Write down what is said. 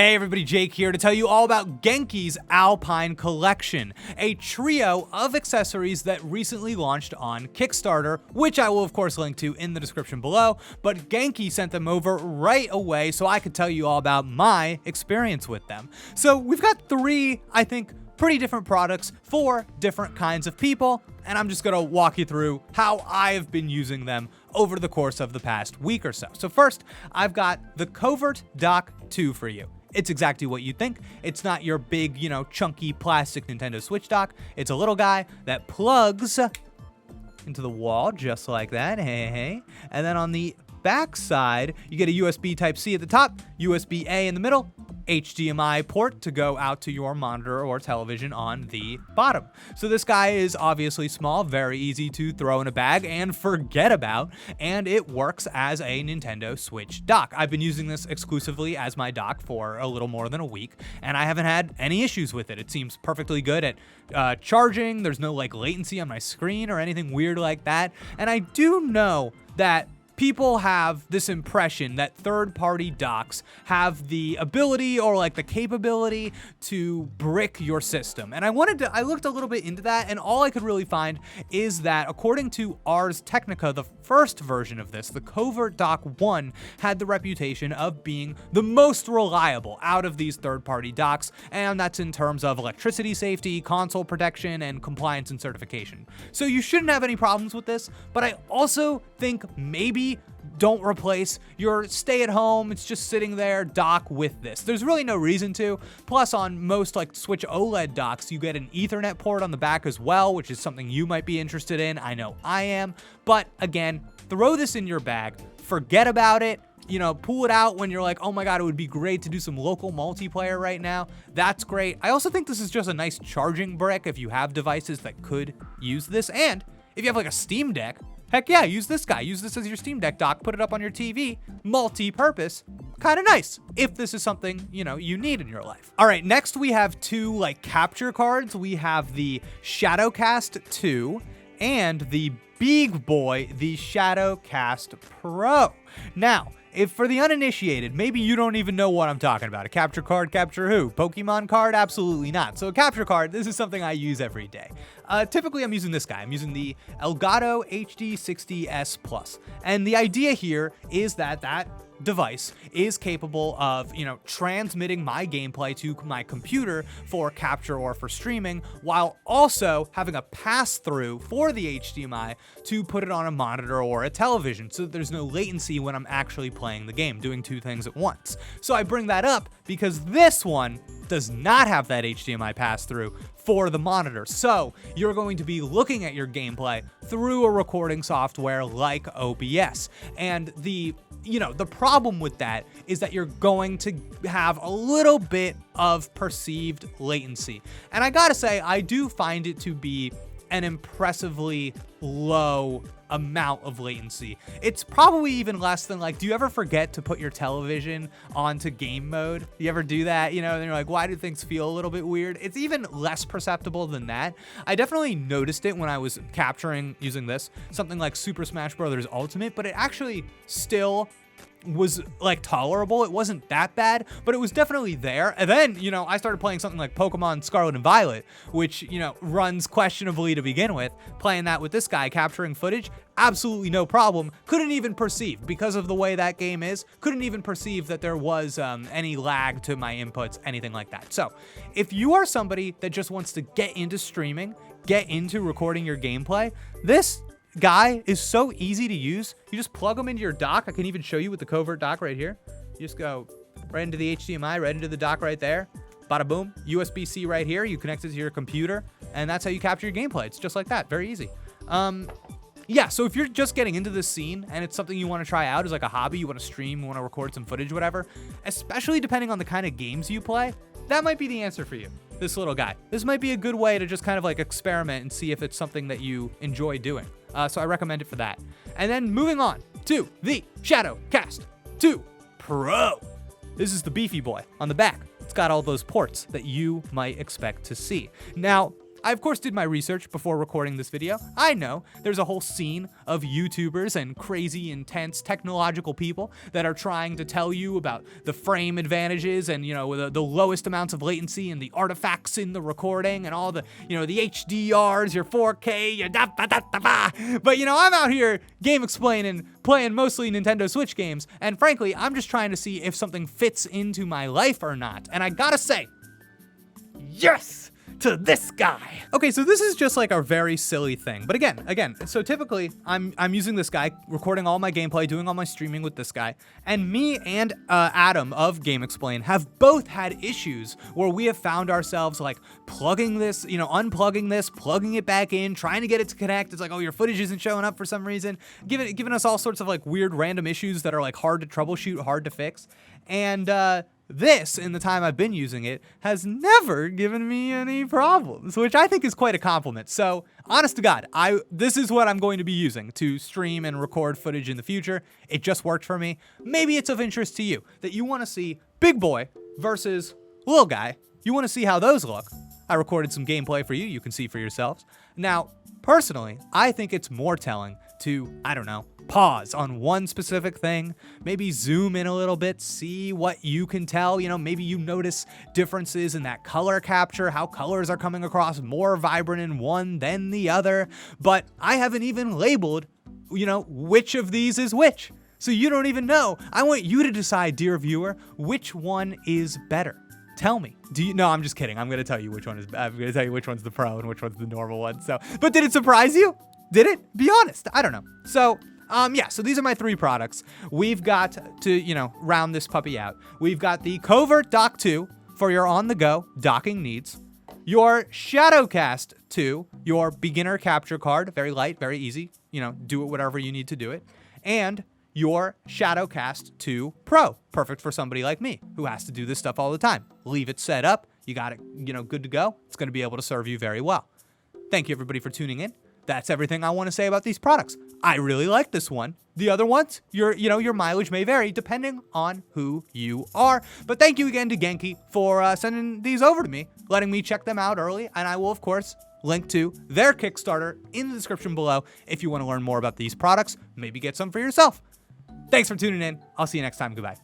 Hey everybody, Jake here to tell you all about Genki's Alpine collection, a trio of accessories that recently launched on Kickstarter, which I will of course link to in the description below, but Genki sent them over right away so I could tell you all about my experience with them. So we've got three, I think, pretty different products for different kinds of people, and I'm just gonna walk you through how I've been using them over the course of the past week or so. So first, I've got the Covert Dock 2 for you. It's exactly what you think. It's not your big, chunky plastic Nintendo Switch dock. It's a little guy that plugs into the wall just like that. Hey. And then on the back side, you get a USB Type-C at the top, USB-A in the middle, HDMI port to go out to your monitor or television on the bottom. So this guy is obviously small, very easy to throw in a bag and forget about, and it works as a Nintendo Switch dock. I've been using this exclusively as my dock for a little more than a week, and I haven't had any issues with it. It seems perfectly good at charging. There's no latency on my screen or anything weird like that. And I do know that people have this impression that third-party docks have the ability or the capability to brick your system. And I looked a little bit into that, and all I could really find is that according to Ars Technica, the first version of this, the Covert Dock 1, had the reputation of being the most reliable out of these third-party docks, and that's in terms of electricity safety, console protection, and compliance and certification. So you shouldn't have any problems with this, but I also think maybe don't replace your stay-at-home, it's just sitting there, dock with this. There's really no reason to. Plus, on most Switch OLED docks, you get an Ethernet port on the back as well, which is something you might be interested in. I know I am. But again, throw this in your bag, forget about it. Pull it out when you're like, oh my god, it would be great to do some local multiplayer right now. That's great. I also think this is just a nice charging brick if you have devices that could use this. And if you have a Steam Deck, heck yeah, use this guy. Use this as your Steam Deck dock, put it up on your TV, multi-purpose. Kind of nice if this is something, you need in your life. All right, next we have two capture cards. We have the Shadowcast 2 and the big boy, the Shadowcast Pro. Now, if for the uninitiated, maybe you don't even know what I'm talking about. A capture card, capture who? Pokemon card? Absolutely not. So a capture card, this is something I use every day. Typically, I'm using this guy. I'm using the Elgato HD60S Plus. And the idea here is that device is capable of, transmitting my gameplay to my computer for capture or for streaming, while also having a pass-through for the HDMI to put it on a monitor or a television, so that there's no latency when I'm actually playing the game, doing two things at once. So I bring that up because this one does not have that HDMI pass-through for the monitor. So you're going to be looking at your gameplay through a recording software like OBS. And the problem with that is that you're going to have a little bit of perceived latency. And I gotta say, I do find it to be an impressively low amount of latency. It's probably even less than do you ever forget to put your television onto game mode? You ever do that? And you're like, why do things feel a little bit weird? It's even less perceptible than that. I definitely noticed it when I was capturing using this, something like Super Smash Bros. Ultimate, but it actually still was tolerable. It wasn't that bad, but it was definitely there. And then, I started playing something like Pokemon Scarlet and Violet, which, runs questionably to begin with. Playing that with this guy, capturing footage, absolutely no problem. Couldn't even perceive, because of the way that game is, couldn't even perceive that there was any lag to my inputs, anything like that. So if you are somebody that just wants to get into streaming, get into recording your gameplay, this guy is so easy to use. You just plug them into your dock. I can even show you with the Covert Dock right here. You just go right into the HDMI, right into the dock right there. Bada boom. USB-C right here. You connect it to your computer, and that's how you capture your gameplay. It's just like that. Very easy. Yeah, so if you're just getting into this scene and it's something you want to try out as a hobby, you want to stream, you want to record some footage, whatever, especially depending on the kind of games you play, that might be the answer for you. This little guy. This might be a good way to just kind of experiment and see if it's something that you enjoy doing. So I recommend it for that. And then moving on to the Shadowcast 2 Pro. This is the beefy boy on the back. It's got all those ports that you might expect to see. Now, I of course did my research before recording this video. I know there's a whole scene of YouTubers and crazy, intense technological people that are trying to tell you about the frame advantages and, the lowest amounts of latency and the artifacts in the recording and all the, the HDRs, your 4K, your da-ba-da-da-ba. But, I'm out here GameXplain and playing mostly Nintendo Switch games, and frankly, I'm just trying to see if something fits into my life or not. And I gotta say, yes! To this guy. Okay, so this is just like a very silly thing. But again, so typically I'm using this guy, recording all my gameplay, doing all my streaming with this guy, and me and Adam of GameXplain have both had issues where we have found ourselves like plugging this, unplugging this, plugging it back in, trying to get it to connect. It's like, oh, your footage isn't showing up for some reason, giving us all sorts of like weird random issues that are like hard to troubleshoot, hard to fix. And this, in the time I've been using it, has never given me any problems, which I think is quite a compliment. So, honest to God, this is what I'm going to be using to stream and record footage in the future. It just worked for me. Maybe it's of interest to you, that you want to see big boy versus little guy. You want to see how those look. I recorded some gameplay for you. You can see for yourselves. Now, personally, I think it's more telling to, pause on one specific thing, maybe zoom in a little bit, see what you can tell. Maybe you notice differences in that color capture, how colors are coming across more vibrant in one than the other. But I haven't even labeled, which of these is which. So you don't even know. I want you to decide, dear viewer, which one is better. Tell me. No, I'm just kidding. I'm going to tell you which one is. I'm going to tell you which one's the pro and which one's the normal one. So, but did it surprise you? Did it? Be honest. I don't know. So, so these are my three products. We've got to, round this puppy out. We've got the Covert Dock 2 for your on-the-go docking needs. Your Shadowcast 2, your beginner capture card, very light, very easy. Do it whatever you need to do it. And your Shadowcast 2 Pro, perfect for somebody like me who has to do this stuff all the time. Leave it set up. You got it, good to go. It's going to be able to serve you very well. Thank you, everybody, for tuning in. That's everything I want to say about these products. I really like this one. The other ones, your mileage may vary depending on who you are. But thank you again to Genki for sending these over to me, letting me check them out early. And I will, of course, link to their Kickstarter in the description below if you want to learn more about these products. Maybe get some for yourself. Thanks for tuning in. I'll see you next time. Goodbye.